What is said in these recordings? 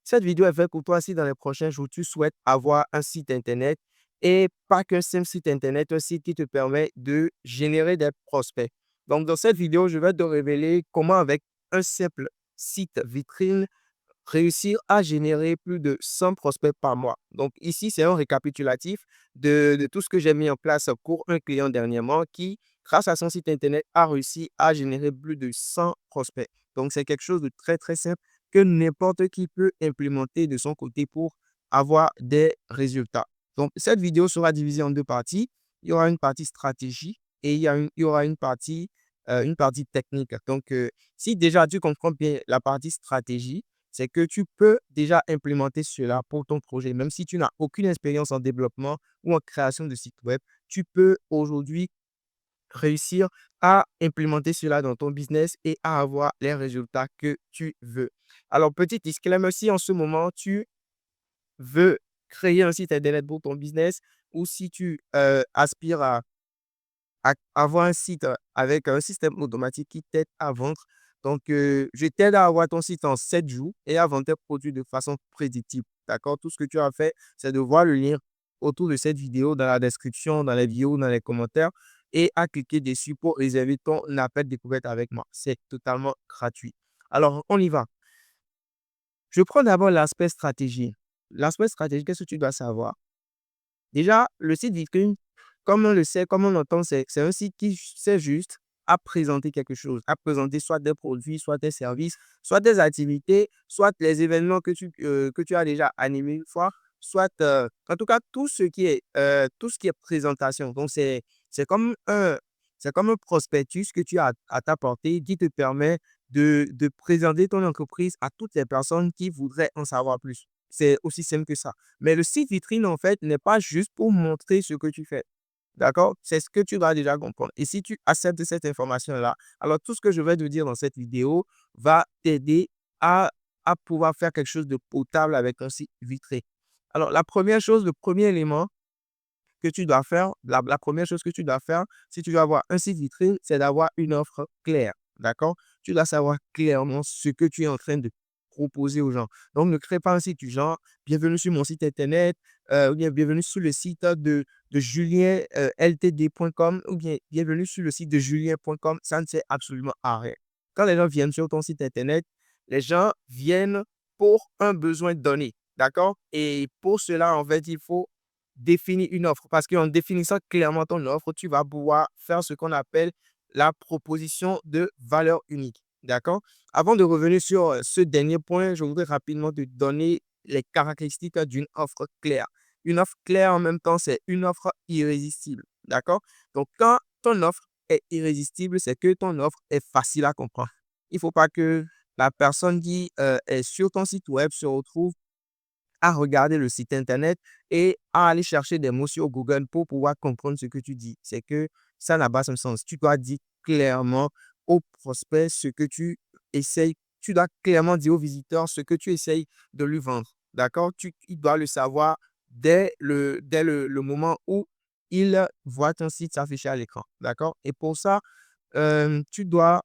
Cette vidéo est faite pour toi si dans les prochains jours, tu souhaites avoir un site internet et pas qu'un simple site internet, un site qui te permet de générer des prospects. Donc, dans cette vidéo, je vais te révéler comment avec un simple site vitrine, réussir à générer plus de 100 prospects par mois. Donc ici, c'est un récapitulatif de tout ce que j'ai mis en place pour un client dernièrement qui, grâce à son site internet, a réussi à générer plus de 100 prospects. Donc c'est quelque chose de très, très simple que n'importe qui peut implémenter de son côté pour avoir des résultats. Donc cette vidéo sera divisée en deux parties. Il y aura une partie stratégie et il y aura une partie technique. Donc, si déjà tu comprends bien la partie stratégie, c'est que tu peux déjà implémenter cela pour ton projet. Même si tu n'as aucune expérience en développement ou en création de site web, tu peux aujourd'hui réussir à implémenter cela dans ton business et à avoir les résultats que tu veux. Alors, petit disclaimer, si en ce moment tu veux créer un site internet pour ton business ou si tu aspires à avoir un site avec un système automatique qui t'aide à vendre. Donc, je t'aide à avoir ton site en 7 jours et à vendre tes produits de façon prédictible. D'accord? Tout ce que tu as fait, c'est de voir le lien autour de cette vidéo dans la description, dans les vidéos, dans les commentaires et à cliquer dessus pour réserver ton appel découverte avec moi. C'est totalement gratuit. Alors, on y va. Je prends d'abord l'aspect stratégie. L'aspect stratégie, qu'est-ce que tu dois savoir? Déjà, le site vitrine, comme on le sait, comme on l'entend, c'est un site qui sert juste à présenter quelque chose, à présenter soit des produits, soit des services, soit des activités, soit les événements que tu as déjà animés une fois, soit, en tout cas, tout ce qui est présentation. Donc, c'est comme c'est comme un prospectus que tu as à ta portée qui te permet de présenter ton entreprise à toutes les personnes qui voudraient en savoir plus. C'est aussi simple que ça. Mais le site vitrine, en fait, n'est pas juste pour montrer ce que tu fais. D'accord? C'est ce que tu dois déjà comprendre. Et si tu acceptes cette information-là, alors tout ce que je vais te dire dans cette vidéo va t'aider à, à pouvoir faire quelque chose de potable avec un site vitré. Alors, la première chose, le premier élément que tu dois faire, la première chose que tu dois faire, si tu veux avoir un site vitrine, c'est d'avoir une offre claire. D'accord? Tu dois savoir clairement ce que tu es en train de proposer aux gens. Donc, ne crée pas un site du genre, bienvenue sur mon site internet, ou bien bienvenue sur le site de Julien ltd.com, ou bien bienvenue sur le site de julien.com. Ça ne sert absolument à rien. Quand les gens viennent sur ton site internet, les gens viennent pour un besoin donné. D'accord? Et pour cela, en fait, il faut définir une offre parce qu'en définissant clairement ton offre, tu vas pouvoir faire ce qu'on appelle la proposition de valeur unique. D'accord? Avant de revenir sur ce dernier point, je voudrais rapidement te donner les caractéristiques d'une offre claire. Une offre claire en même temps, c'est une offre irrésistible. D'accord? Donc, quand ton offre est irrésistible, c'est que ton offre est facile à comprendre. Il ne faut pas que la personne qui est sur ton site web se retrouve à regarder le site internet et à aller chercher des mots sur Google pour pouvoir comprendre ce que tu dis. C'est que ça n'a pas son sens. Tu dois dire clairement aux prospects ce que tu essayes. Tu dois clairement dire aux visiteurs ce que tu essayes de lui vendre. D'accord? Il doit le savoir dès le moment où il voit ton site s'afficher à l'écran. D'accord? Et pour ça, tu dois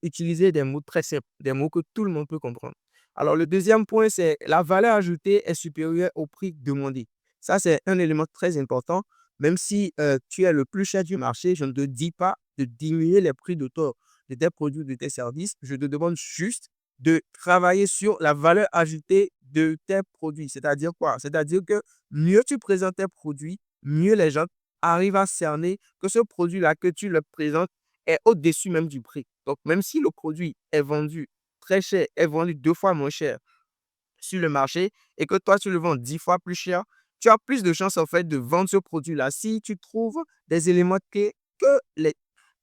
utiliser des mots très simples, des mots que tout le monde peut comprendre. Alors, le deuxième point, c'est la valeur ajoutée est supérieure au prix demandé. Ça, c'est un élément très important. Même si tu es le plus cher du marché, je ne te dis pas de diminuer les prix de tes produits, de tes services. Je te demande juste de travailler sur la valeur ajoutée de tes produits. C'est-à-dire quoi? C'est-à-dire que mieux tu présentes tes produits, mieux les gens arrivent à cerner que ce produit-là que tu leur présentes est au-dessus même du prix. Donc, même si le produit est vendu très cher, est vendu 2 fois moins cher sur le marché et que toi, tu le vends 10 fois plus cher, tu as plus de chances en fait de vendre ce produit-là si tu trouves des éléments clés que les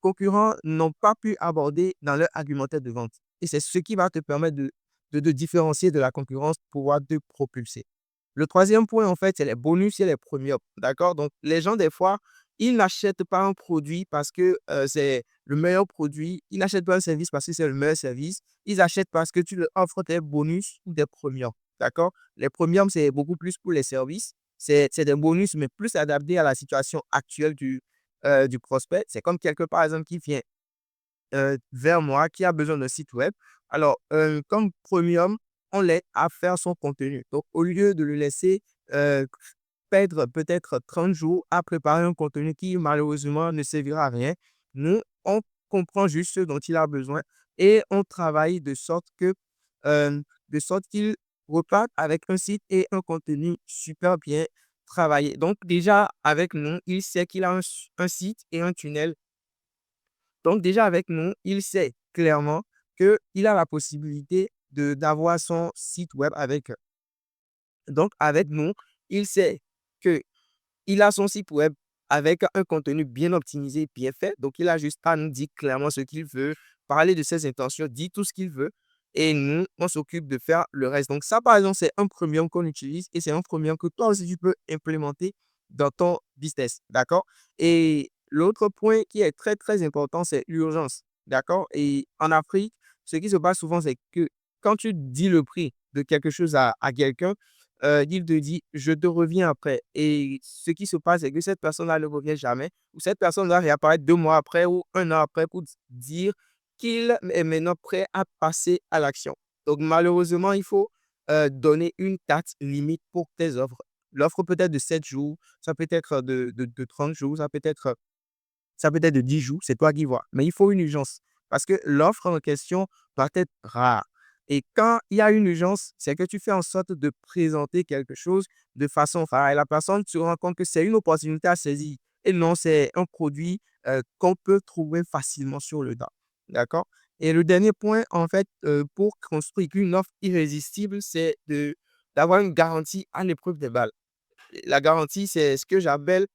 concurrents n'ont pas pu aborder dans leur argumentaire de vente. Et c'est ce qui va te permettre de différencier de la concurrence pour pouvoir te propulser. Le troisième point, en fait, c'est les bonus et les premiums. D'accord? Donc, les gens, des fois, ils n'achètent pas un produit parce que c'est le meilleur produit. Ils n'achètent pas un service parce que c'est le meilleur service. Ils achètent parce que tu leur offres des bonus ou des premiums. D'accord? Les premiums, c'est beaucoup plus pour les services. C'est des bonus, mais plus adaptés à la situation actuelle du prospect. C'est comme quelqu'un, par exemple, qui vient vers moi, qui a besoin d'un site web. Alors, comme premium, on l'aide à faire son contenu. Donc, au lieu de le laisser euh, perdre peut-être 30 jours à préparer un contenu qui malheureusement ne servira à rien, nous, on comprend juste ce dont il a besoin et on travaille euh, de sorte qu'il reparte avec un site et un contenu super bien travaillé. Donc, déjà, avec nous, il sait qu'il a un site et un tunnel. Donc, déjà, avec nous, il sait clairement qu'il a la possibilité d'avoir son site web avec. Donc, avec nous, il sait que il a son site web avec un contenu bien optimisé, bien fait. Donc, il a juste à nous dire clairement ce qu'il veut, parler de ses intentions, dire tout ce qu'il veut. Et nous, on s'occupe de faire le reste. Donc, ça, par exemple, c'est un premium qu'on utilise et c'est un premium que toi aussi, tu peux implémenter dans ton business. D'accord? Et l'autre point qui est très, très important, c'est l'urgence. D'accord? Et en Afrique, ce qui se passe souvent, c'est que quand tu dis le prix de quelque chose à quelqu'un, il te dit, je te reviens après. Et ce qui se passe, c'est que cette personne-là ne revient jamais, ou cette personne va réapparaître 2 mois après ou un an après pour dire qu'il est maintenant prêt à passer à l'action. Donc, malheureusement, il faut donner une date limite pour tes offres. L'offre peut être de 7 jours, ça peut être de 30 jours, ça peut être de 10 jours, c'est toi qui vois. Mais il faut une urgence parce que l'offre en question doit être rare. Et quand il y a une urgence, c'est que tu fais en sorte de présenter quelque chose de façon rare. Et la personne se rend compte que c'est une opportunité à saisir. Et non, c'est un produit qu'on peut trouver facilement sur le tas. D'accord? Et le dernier point, en fait, pour construire une offre irrésistible, c'est d'avoir une garantie à l'épreuve des balles. La garantie, c'est ce que j'appelle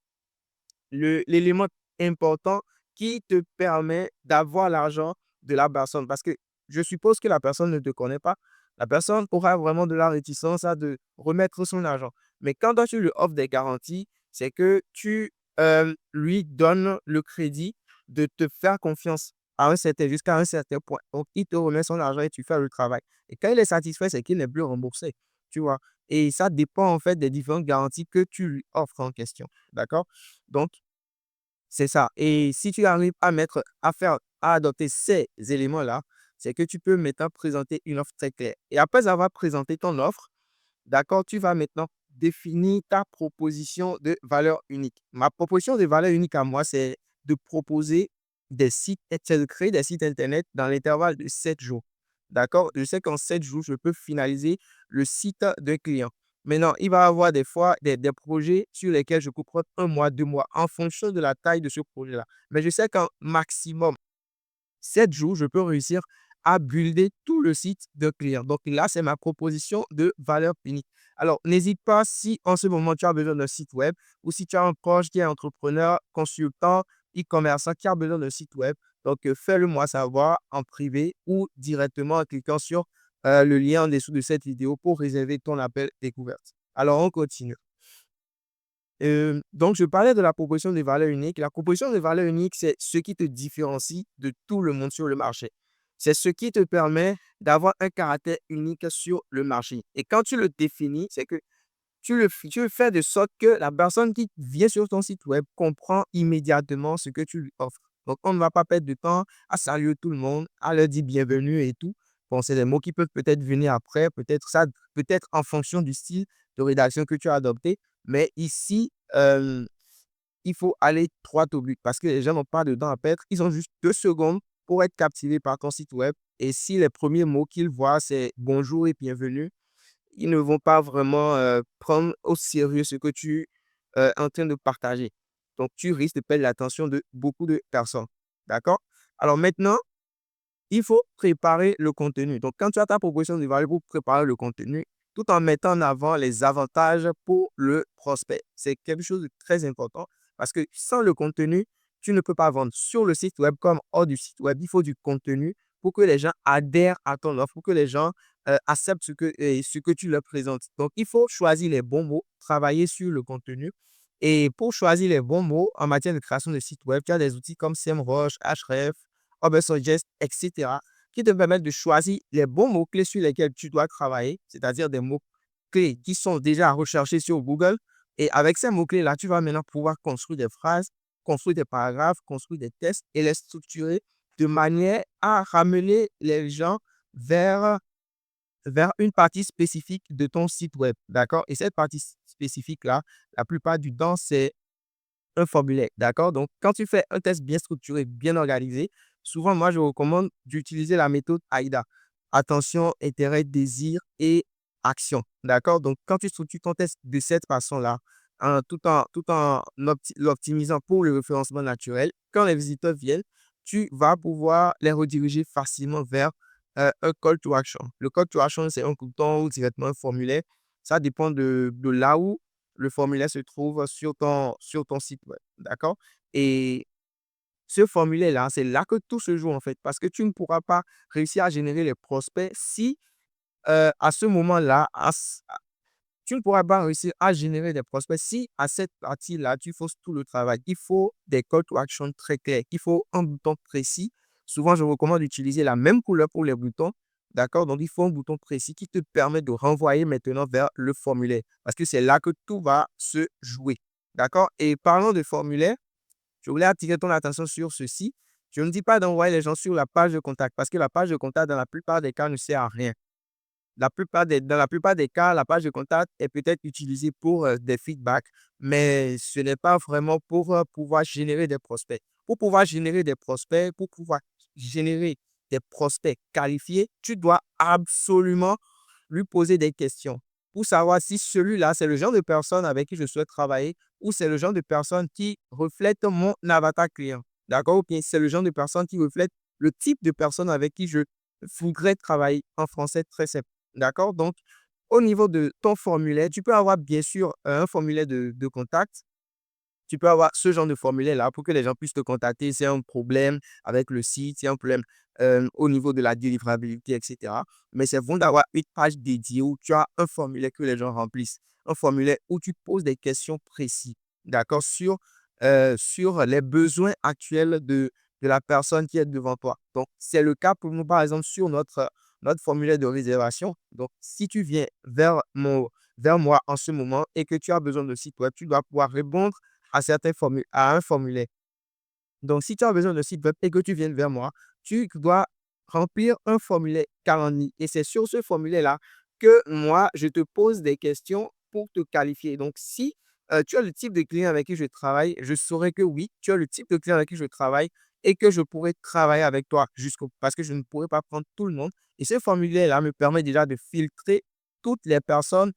l'élément important qui te permet d'avoir l'argent de la personne. Parce que je suppose que la personne ne te connaît pas. La personne aura vraiment de la réticence à de remettre son argent. Mais quand toi, tu lui offres des garanties, c'est que tu lui donnes le crédit de te faire confiance jusqu'à un certain point. Donc, il te remet son argent et tu fais le travail. Et quand il est satisfait, c'est qu'il n'est plus remboursé. Tu vois. Et ça dépend en fait des différentes garanties que tu lui offres en question. D'accord? Donc, c'est ça. Et si tu arrives à adopter ces éléments-là, c'est que tu peux maintenant présenter une offre très claire. Et après avoir présenté ton offre, d'accord, tu vas maintenant définir ta proposition de valeur unique. Ma proposition de valeur unique à moi, c'est de proposer c'est de créer des sites Internet dans l'intervalle de 7 jours. D'accord? Je sais qu'en 7 jours, je peux finaliser le site d'un client. Maintenant, il va y avoir des fois des projets sur lesquels je peux prendre 1 mois, 2 mois, en fonction de la taille de ce projet-là. Mais je sais qu'en maximum 7 jours, je peux réussir à builder tout le site de client. Donc là, c'est ma proposition de valeur unique. Alors, n'hésite pas si en ce moment tu as besoin d'un site web ou si tu as un proche qui est entrepreneur, consultant, e-commerçant qui a besoin d'un site web. Donc, fais-le moi savoir en privé ou directement en cliquant sur le lien en dessous de cette vidéo pour réserver ton appel découverte. Alors, on continue. Donc, je parlais de la proposition de valeur unique. La proposition de valeur unique, c'est ce qui te différencie de tout le monde sur le marché. C'est ce qui te permet d'avoir un caractère unique sur le marché. Et quand tu le définis, c'est que tu le fais de sorte que la personne qui vient sur ton site web comprend immédiatement ce que tu lui offres. Donc, on ne va pas perdre de temps à saluer tout le monde, à leur dire bienvenue et tout. Bon, c'est des mots qui peuvent peut-être venir après, peut-être en fonction du style de rédaction que tu as adopté. Mais ici, il faut aller droit au but parce que les gens n'ont pas de temps à perdre. Ils ont juste 2 secondes pour être captivés par ton site web. Et si les premiers mots qu'ils voient, c'est bonjour et bienvenue, ils ne vont pas vraiment prendre au sérieux ce que tu es en train de partager. Donc, tu risques de perdre l'attention de beaucoup de personnes. D'accord? Alors maintenant, il faut préparer le contenu. Donc, quand tu as ta proposition de valeur pour préparer le contenu, tout en mettant en avant les avantages pour le prospect. C'est quelque chose de très important parce que sans le contenu, tu ne peux pas vendre sur le site web comme hors du site web. Il faut du contenu pour que les gens adhèrent à ton offre, pour que les gens acceptent ce que tu leur présentes. Donc, il faut choisir les bons mots, travailler sur le contenu. Et pour choisir les bons mots en matière de création de site web, tu as des outils comme SEMrush, Ahrefs, Ubersuggest, etc., qui te permettent de choisir les bons mots-clés sur lesquels tu dois travailler, c'est-à-dire des mots-clés qui sont déjà recherchés sur Google. Et avec ces mots-clés-là, tu vas maintenant pouvoir construire des phrases, construire des paragraphes, construire des textes et les structurer de manière à ramener les gens vers vers une partie spécifique de ton site web, d'accord? Et cette partie spécifique-là, la plupart du temps, c'est un formulaire, d'accord? Donc, quand tu fais un test bien structuré, bien organisé, souvent, moi, je recommande d'utiliser la méthode AIDA. Attention, intérêt, désir et action, d'accord? Donc, quand tu structures ton test de cette façon-là, tout en l'optimisant pour le référencement naturel, quand les visiteurs viennent, tu vas pouvoir les rediriger facilement vers un call to action. Le call to action, c'est un bouton ou directement un formulaire. Ça dépend de là où le formulaire se trouve sur ton site web, d'accord? Et ce formulaire-là, c'est là que tout se joue en fait, parce que tu ne pourras pas réussir à générer les prospects si à ce moment-là, tu ne pourras pas réussir à générer des prospects si à cette partie-là, tu fausses tout le travail. Il faut des call to action très clairs. Il faut un bouton précis. Souvent, je recommande d'utiliser la même couleur pour les boutons. D'accord? Donc, il faut un bouton précis qui te permet de renvoyer maintenant vers le formulaire. Parce que c'est là que tout va se jouer. D'accord? Et parlant de formulaire, je voulais attirer ton attention sur ceci. Je ne dis pas d'envoyer les gens sur la page de contact parce que la page de contact, dans la plupart des cas, ne sert à rien. Dans la plupart des cas, la page de contact est peut-être utilisée pour des feedbacks, mais ce n'est pas vraiment pour pouvoir générer des prospects. Pour pouvoir générer des prospects, pour pouvoir générer des prospects qualifiés, tu dois absolument lui poser des questions pour savoir si celui-là, c'est le genre de personne avec qui je souhaite travailler ou c'est le genre de personne qui reflète mon avatar client. D'accord? Ou bien c'est le genre de personne qui reflète le type de personne avec qui je voudrais travailler en français très simple. D'accord? Donc, au niveau de ton formulaire, tu peux avoir bien sûr un formulaire de contact. Tu peux avoir ce genre de formulaire-là pour que les gens puissent te contacter. C'est un problème avec le site, c'est un problème au niveau de la délivrabilité, etc. Mais c'est bon d'avoir une page dédiée où tu as un formulaire que les gens remplissent. Un formulaire où tu poses des questions précises, d'accord, sur les besoins actuels de la personne qui est devant toi. Donc, c'est le cas pour nous, par exemple, sur notre formulaire de réservation. Donc, si tu viens vers moi en ce moment et que tu as besoin de site web, tu dois pouvoir répondre à un formulaire. Donc, si tu as besoin de site web et que tu viennes vers moi, tu dois remplir un formulaire calendrier. Et c'est sur ce formulaire-là que moi, je te pose des questions pour te qualifier. Donc, si tu as le type de client avec qui je travaille, je saurai que oui, tu as le type de client avec qui je travaille et que je pourrais travailler avec toi parce que je ne pourrais pas prendre tout le monde. Et ce formulaire-là me permet déjà de filtrer toutes les personnes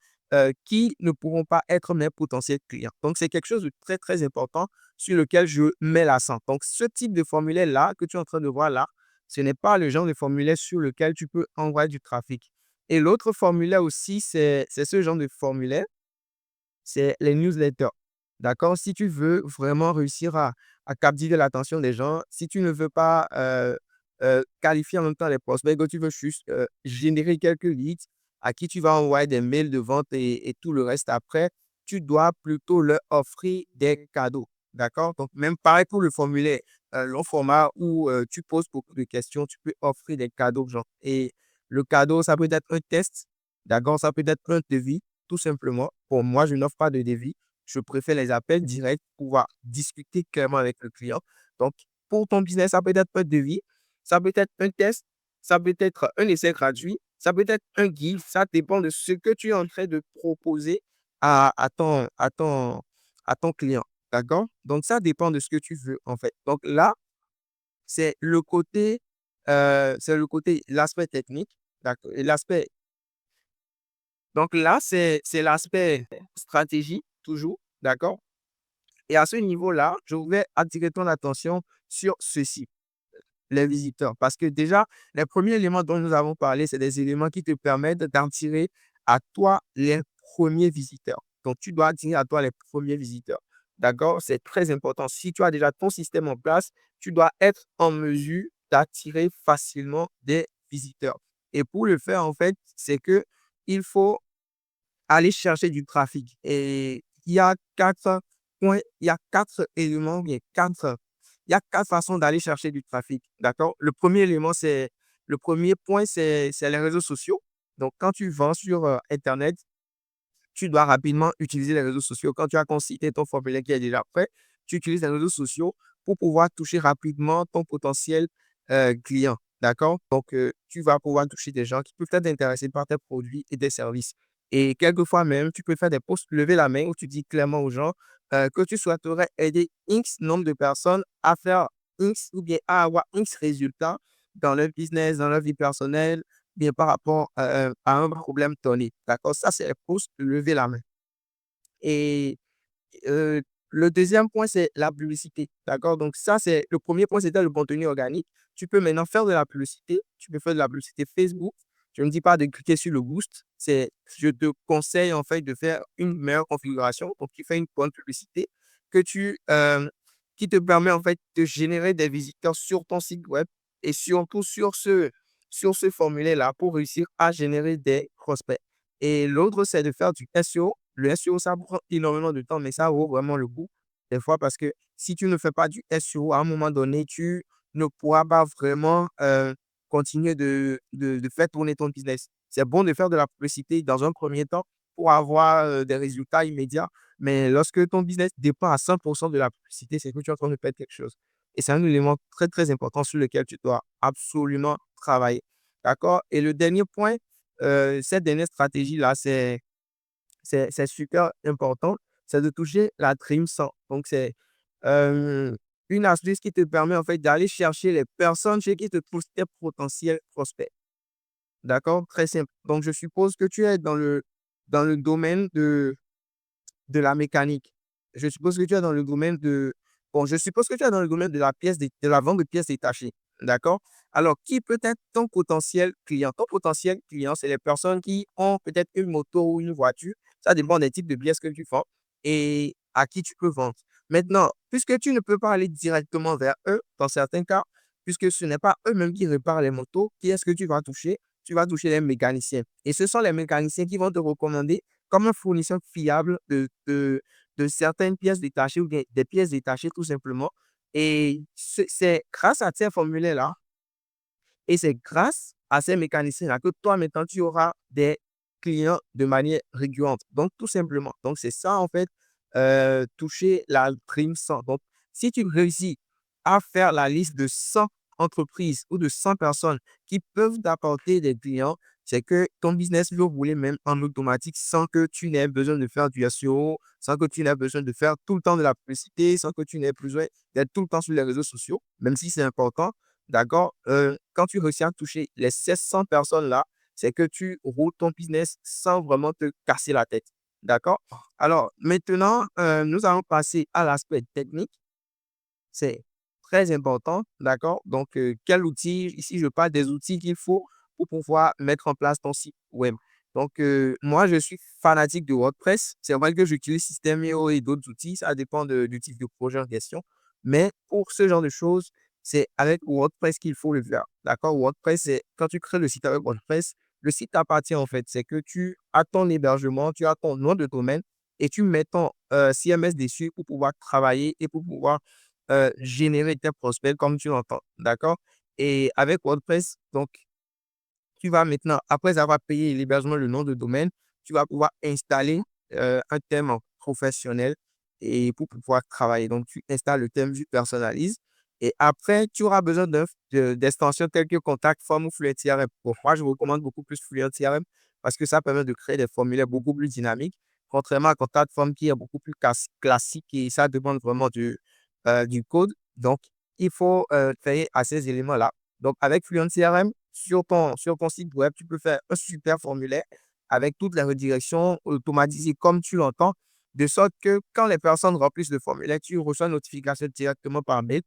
qui ne pourront pas être mes potentiels clients. Donc, c'est quelque chose de très, très important sur lequel je mets l'accent. Donc, ce type de formulaire-là que tu es en train de voir là, ce n'est pas le genre de formulaire sur lequel tu peux envoyer du trafic. Et l'autre formulaire aussi, c'est ce genre de formulaire, c'est les newsletters. D'accord? Si tu veux vraiment réussir à captiver l'attention des gens, si tu ne veux pas qualifier en même temps les prospects, que tu veux juste générer quelques leads à qui tu vas envoyer des mails de vente et tout le reste après, tu dois plutôt leur offrir des cadeaux. D'accord? Donc, même pareil pour le formulaire, long format où tu poses beaucoup de questions, tu peux offrir des cadeaux aux gens. Et le cadeau, ça peut être un test, d'accord? Ça peut être un devis, tout simplement. Pour moi, je n'offre pas de devis. Je préfère les appels directs pour pouvoir discuter clairement avec le client. Donc, pour ton business, ça peut être un devis, ça peut être un test, ça peut être un essai gratuit, ça peut être un guide. Ça dépend de ce que tu es en train de proposer à ton client. D'accord? Donc, ça dépend de ce que tu veux, en fait. Donc, là, c'est l'aspect technique. D'accord? Et donc là, c'est l'aspect stratégie, toujours. D'accord? Et à ce niveau-là, je voulais attirer ton attention sur ceci, les visiteurs. Parce que déjà, les premiers éléments dont nous avons parlé, c'est des éléments qui te permettent d'attirer à toi les premiers visiteurs. Donc, tu dois attirer à toi les premiers visiteurs. D'accord? C'est très important. Si tu as déjà ton système en place, tu dois être en mesure d'attirer facilement des visiteurs. Et pour le faire, en fait, c'est que il faut aller chercher du trafic. Et il y a 4 éléments, il y a 4 façons d'aller chercher du trafic. D'accord? Le premier point, c'est les réseaux sociaux. Donc, quand tu vends sur Internet, tu dois rapidement utiliser les réseaux sociaux. Quand tu as consulté ton formulaire qui est déjà prêt, tu utilises les réseaux sociaux pour pouvoir toucher rapidement ton potentiel client. D'accord? Donc, tu vas pouvoir toucher des gens qui peuvent être intéressés par tes produits et tes services. Et quelquefois même, tu peux faire des posts lever la main où tu dis clairement aux gens que tu souhaiterais aider X nombre de personnes à faire X ou bien à avoir X résultats dans leur business, dans leur vie personnelle, bien par rapport à un problème donné. D'accord? Ça, c'est les posts lever la main. Et Heu, le deuxième point, c'est la publicité, d'accord? Donc ça, c'est le premier point, c'était le contenu organique. Tu peux maintenant faire de la publicité. Tu peux faire de la publicité Facebook. Je ne dis pas de cliquer sur le boost, je te conseille, en fait, de faire une meilleure configuration. Donc tu fais une bonne publicité que qui te permet, en fait, de générer des visiteurs sur ton site web et surtout sur ce formulaire-là pour réussir à générer des prospects. Et l'autre, c'est de faire du SEO. Le SEO, ça prend énormément de temps, mais ça vaut vraiment le coup des fois parce que si tu ne fais pas du SEO, à un moment donné, tu ne pourras pas vraiment continuer de faire tourner ton business. C'est bon de faire de la publicité dans un premier temps pour avoir des résultats immédiats, mais lorsque ton business dépend à 100% de la publicité, c'est que tu es en train de perdre quelque chose. Et c'est un élément très, très important sur lequel tu dois absolument travailler. D'accord? Et le dernier point, cette dernière stratégie-là, c'est super important, c'est de toucher la Dream 100. Donc, c'est euh, une astuce qui te permet en fait d'aller chercher les personnes chez qui te trouvent tes potentiels prospects. D'accord? Très simple. Donc, je suppose que tu es dans le domaine de la mécanique. Je suppose que tu es dans le domaine de bon, je suppose que tu es dans le domaine de la pièce de la vente de pièces détachées. D'accord? Alors, qui peut être ton potentiel client? Ton potentiel client, c'est les personnes qui ont peut-être une moto ou une voiture. Ça dépend des types de pièces que tu vends et à qui tu peux vendre. Maintenant, puisque tu ne peux pas aller directement vers eux, dans certains cas, puisque ce n'est pas eux-mêmes qui réparent les motos, qui est-ce que tu vas toucher? Tu vas toucher les mécaniciens. Et ce sont les mécaniciens qui vont te recommander comme un fournisseur fiable de certaines pièces détachées ou bien des pièces détachées tout simplement. Et c'est grâce à ces formulaires-là et c'est grâce à ces mécaniciens-là que toi, maintenant, tu auras des clients de manière récurrente. Donc, tout simplement. Donc, c'est ça, en fait, toucher la prime 100. Donc, si tu réussis à faire la liste de 100 entreprises ou de 100 personnes qui peuvent t'apporter des clients, c'est que ton business va rouler même en automatique sans que tu n'aies besoin de faire du SEO, sans que tu n'aies besoin de faire tout le temps de la publicité, sans que tu n'aies besoin d'être tout le temps sur les réseaux sociaux, même si c'est important. D'accord? Quand tu réussis à toucher les 700 personnes-là, c'est que tu roules ton business sans vraiment te casser la tête. D'accord? Alors, maintenant, nous allons passer à l'aspect technique. C'est très important. D'accord? Donc, quel outil? Ici, je parle des outils qu'il faut pour pouvoir mettre en place ton site web. Donc, moi, je suis fanatique de WordPress. C'est vrai que j'utilise System.io et d'autres outils. Ça dépend du type de projet en question. Mais pour ce genre de choses, c'est avec WordPress qu'il faut le faire. D'accord? WordPress, c'est quand tu crées le site avec WordPress, le site t'appartient en fait. C'est que tu as ton hébergement, tu as ton nom de domaine et tu mets ton CMS dessus pour pouvoir travailler et pour pouvoir générer tes prospects comme tu l'entends. D'accord? Et avec WordPress, donc, tu vas maintenant, après avoir payé l'hébergement, le nom de domaine, tu vas pouvoir installer un thème professionnel et pour pouvoir travailler. Donc, tu installes le thème, tu personnalises. Et après, tu auras besoin d'extensions telles que Contact Form ou Fluent CRM. Pour moi, je recommande beaucoup plus Fluent CRM parce que ça permet de créer des formulaires beaucoup plus dynamiques, contrairement à Contact Form qui est beaucoup plus classique et ça demande vraiment du code. Donc, il faut veiller à ces éléments-là. Donc, avec Fluent CRM, sur ton site web, tu peux faire un super formulaire avec toutes les redirections automatisées comme tu l'entends, de sorte que quand les personnes remplissent le formulaire, tu reçois une notification directement par mail.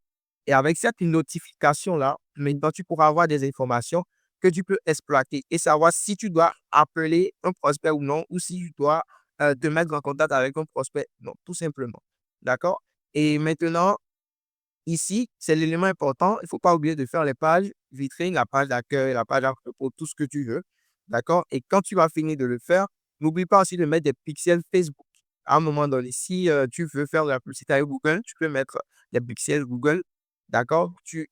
Et avec cette notification-là, maintenant, tu pourras avoir des informations que tu peux exploiter et savoir si tu dois appeler un prospect ou non, ou si tu dois te mettre en contact avec un prospect. Non, tout simplement. D'accord? Et maintenant, ici, c'est l'élément important. Il ne faut pas oublier de faire les pages vitrines, la page d'accueil, la page à propos, tout ce que tu veux. D'accord? Et quand tu vas finir de le faire, n'oublie pas aussi de mettre des pixels Facebook. À un moment donné, si tu veux faire de la publicité avec Google, tu peux mettre des pixels Google. D'accord? Tu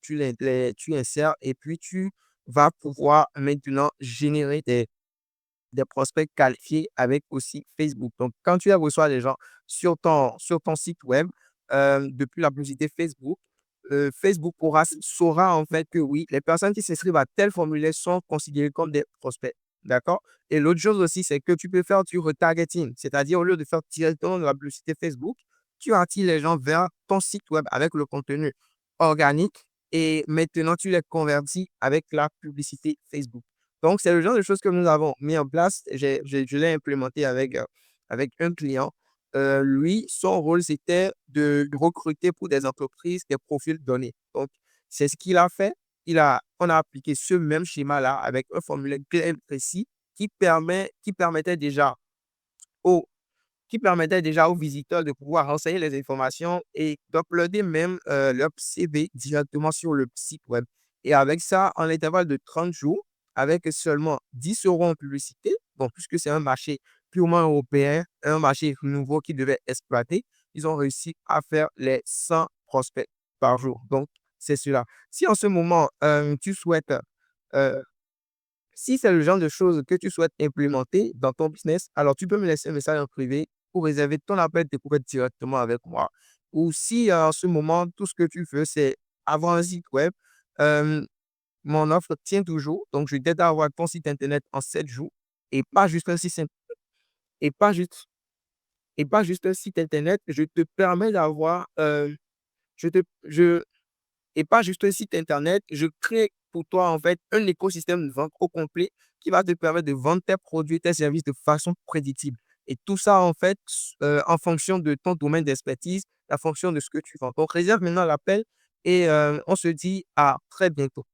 insères et puis tu vas pouvoir maintenant générer des prospects qualifiés avec aussi Facebook. Donc, quand tu reçois des gens sur ton site web, depuis la publicité Facebook, Facebook saura en fait que oui, les personnes qui s'inscrivent à tel formulaire sont considérées comme des prospects. D'accord? Et l'autre chose aussi, c'est que tu peux faire du retargeting, c'est-à-dire au lieu de faire directement de la publicité Facebook, tu attires les gens vers ton site web avec le contenu organique et maintenant tu les convertis avec la publicité Facebook. Donc, c'est le genre de choses que nous avons mis en place. Je l'ai implémenté avec un client. Lui, son rôle, c'était de recruter pour des entreprises des profils donnés. Donc, c'est ce qu'il a fait. On a appliqué ce même schéma-là avec un formulaire bien précis qui permettait déjà aux aux visiteurs de pouvoir renseigner les informations et d'uploader même leur CV directement sur le site web. Et avec ça, en l'intervalle de 30 jours, avec seulement 10 € en publicité, bon, puisque c'est un marché purement européen, un marché nouveau qui devait exploiter, ils ont réussi à faire les 100 prospects par jour. Donc, c'est cela. Si en ce moment, tu souhaites euh, si c'est le genre de choses que tu souhaites implémenter dans ton business, alors tu peux me laisser un message en privé pour réserver ton appel découverte directement avec moi. Ou si en ce moment, tout ce que tu veux, c'est avoir un site web, euh, mon offre tient toujours. Donc, je t'aide à avoir ton site internet en 7 jours et pas juste un site, et pas juste, et pas juste un site internet. Je te permets d'avoir, je te, je, et pas juste un site internet, je crée pour toi, en fait, un écosystème de vente au complet qui va te permettre de vendre tes produits, tes services de façon prédictible. Et tout ça, en fait, en fonction de ton domaine d'expertise, en fonction de ce que tu vends. Donc, réserve maintenant l'appel et on se dit à très bientôt.